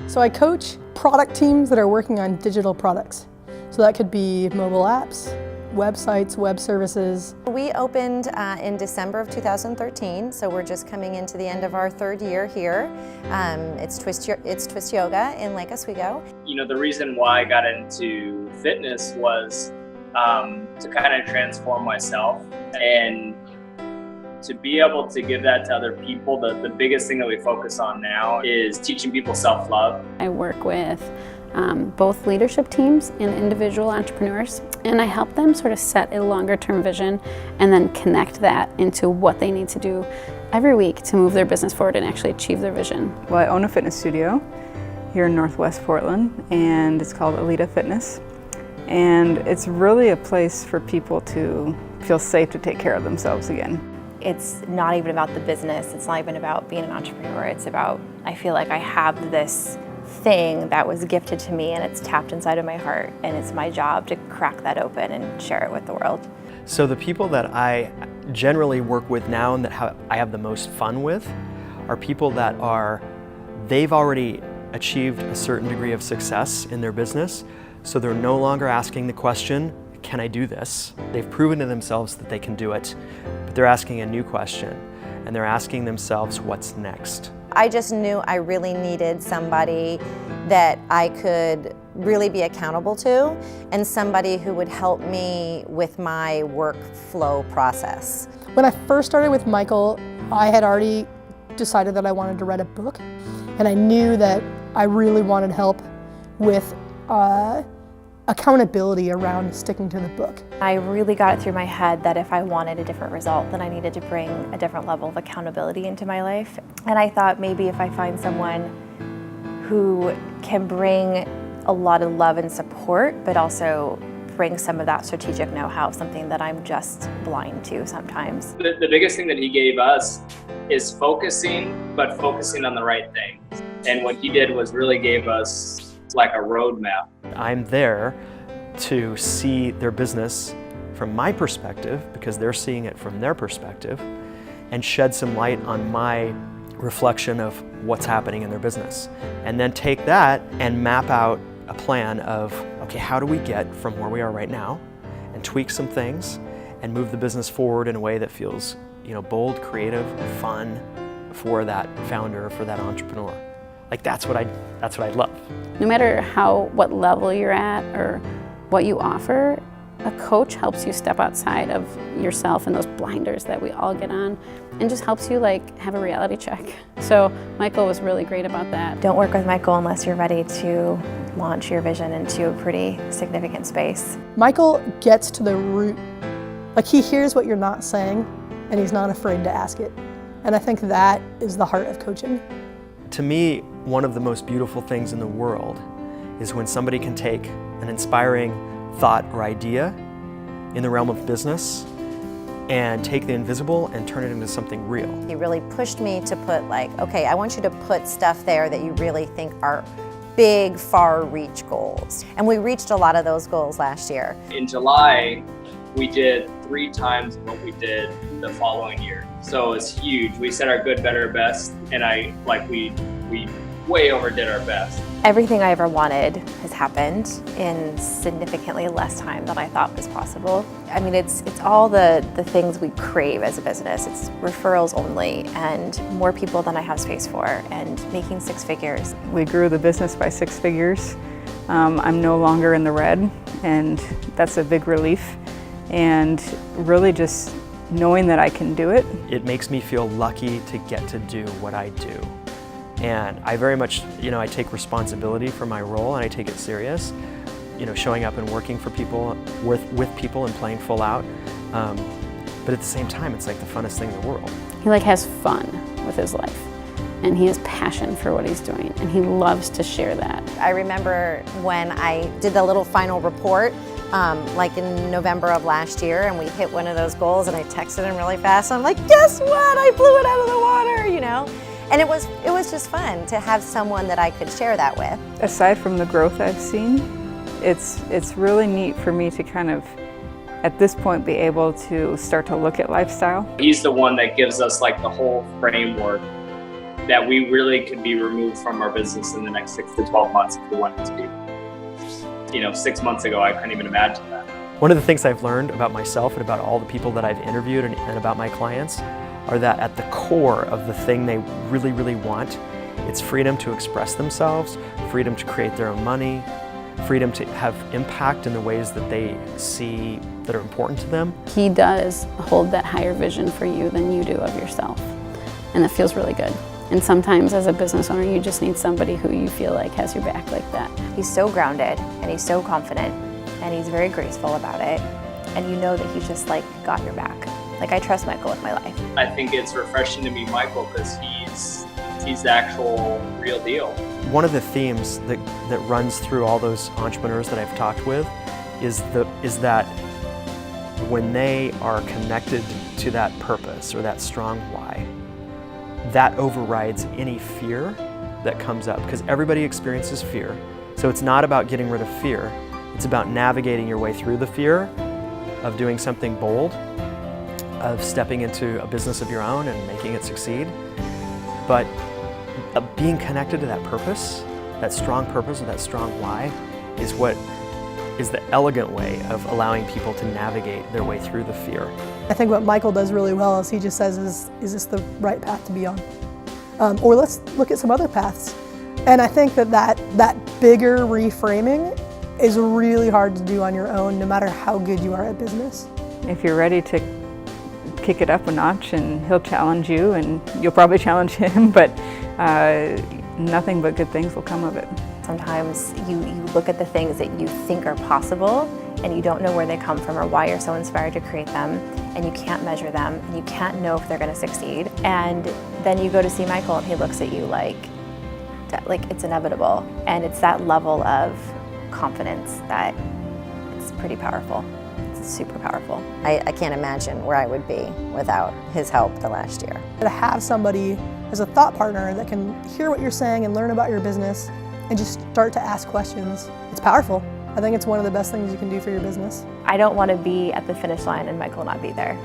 So I coach product teams that are working on digital products. So that could be mobile apps, websites, web services. We opened in December of 2013, so we're just coming into the end of our third year here. It's Twist Yoga in Lake Oswego. You know, the reason why I got into fitness was to kind of transform myself, and to be able to give that to other people. The biggest thing that we focus on now is teaching people self-love. I work with both leadership teams and individual entrepreneurs, and I help them sort of set a longer-term vision and then connect that into what they need to do every week to move their business forward and actually achieve their vision. Well, I own a fitness studio here in Northwest Portland, and it's called Alita Fitness. And it's really a place for people to feel safe to take care of themselves again. It's not even about the business, it's not even about being an entrepreneur, it's about, I feel like I have this thing that was gifted to me and it's tapped inside of my heart, and it's my job to crack that open and share it with the world. So the people that I generally work with now and that I have the most fun with are people that they've already achieved a certain degree of success in their business, so they're no longer asking the question, can I do this? They've proven to themselves that they can do it, but they're asking a new question, and they're asking themselves, what's next? I just knew I really needed somebody that I could really be accountable to, and somebody who would help me with my workflow process. When I first started with Michael, I had already decided that I wanted to write a book, and I knew that I really wanted help with accountability around sticking to the book. I really got it through my head that if I wanted a different result, then I needed to bring a different level of accountability into my life. And I thought maybe if I find someone who can bring a lot of love and support, but also bring some of that strategic know-how, something that I'm just blind to sometimes. The biggest thing that he gave us is focusing, but focusing on the right thing. And what he did was really gave us like a roadmap. I'm there to see their business from my perspective, because they're seeing it from their perspective, and shed some light on my reflection of what's happening in their business. And then take that and map out a plan of, okay, how do we get from where we are right now and tweak some things and move the business forward in a way that feels, bold, creative, fun for that founder, for that entrepreneur. Like that's what I'd love. No matter what level you're at or what you offer, a coach helps you step outside of yourself and those blinders that we all get on, and just helps you have a reality check. So Michael was really great about that. Don't work with Michael unless you're ready to launch your vision into a pretty significant space. Michael gets to the root, he hears what you're not saying, and he's not afraid to ask it. And I think that is the heart of coaching. To me, one of the most beautiful things in the world is when somebody can take an inspiring thought or idea in the realm of business and take the invisible and turn it into something real. He really pushed me to put okay, I want you to put stuff there that you really think are big, far-reach goals. And we reached a lot of those goals last year. In July, we did 3 times what we did the following year. So it's huge. We set our good, better, best, and we way overdid our best. Everything I ever wanted has happened in significantly less time than I thought was possible. I mean, it's all the things we crave as a business. It's referrals only, and more people than I have space for, and making 6 figures. We grew the business by 6 figures. I'm no longer in the red, and that's a big relief. And really just knowing that I can do it. It makes me feel lucky to get to do what I do. And I very much, I take responsibility for my role, and I take it serious. Showing up and working for people, with people and playing full out. But at the same time, it's like the funnest thing in the world. He has fun with his life, and he has passion for what he's doing, and he loves to share that. I remember when I did the little final report, in November of last year, and we hit one of those goals, and I texted him really fast. I'm like, guess what? I blew it out of the water, And it was just fun to have someone that I could share that with. Aside from the growth I've seen, it's really neat for me to kind of, at this point, be able to start to look at lifestyle. He's the one that gives us the whole framework that we really could be removed from our business in the next 6 to 12 months if we wanted to be. 6 months ago, I couldn't even imagine that. One of the things I've learned about myself and about all the people that I've interviewed and about my clients are that at the core of the thing they really, really want, it's freedom to express themselves, freedom to create their own money, freedom to have impact in the ways that they see that are important to them. He does hold that higher vision for you than you do of yourself, and it feels really good. And sometimes as a business owner, you just need somebody who you feel like has your back like that. He's so grounded and he's so confident and he's very graceful about it. And you know that he's just like got your back. Like, I trust Michael with my life. I think it's refreshing to meet Michael because he's the actual real deal. One of the themes that runs through all those entrepreneurs that I've talked with is that when they are connected to that purpose or that strong why, that overrides any fear that comes up, because everybody experiences fear. So it's not about getting rid of fear. It's about navigating your way through the fear of doing something bold, of stepping into a business of your own and making it succeed. But being connected to that purpose, that strong purpose or that strong why, is what is the elegant way of allowing people to navigate their way through the fear. I think what Michael does really well is he just says, is this the right path to be on? Or let's look at some other paths. And I think that bigger reframing is really hard to do on your own, no matter how good you are at business. If you're ready to kick it up a notch, and he'll challenge you and you'll probably challenge him, but nothing but good things will come of it. Sometimes you look at the things that you think are possible and you don't know where they come from or why you're so inspired to create them, and you can't measure them and you can't know if they're going to succeed. And then you go to see Michael and he looks at you like it's inevitable. And it's that level of confidence that it's pretty powerful. It's super powerful. I can't imagine where I would be without his help the last year. To have somebody as a thought partner that can hear what you're saying and learn about your business and just start to ask questions, it's powerful. I think it's one of the best things you can do for your business. I don't want to be at the finish line and Michael not be there.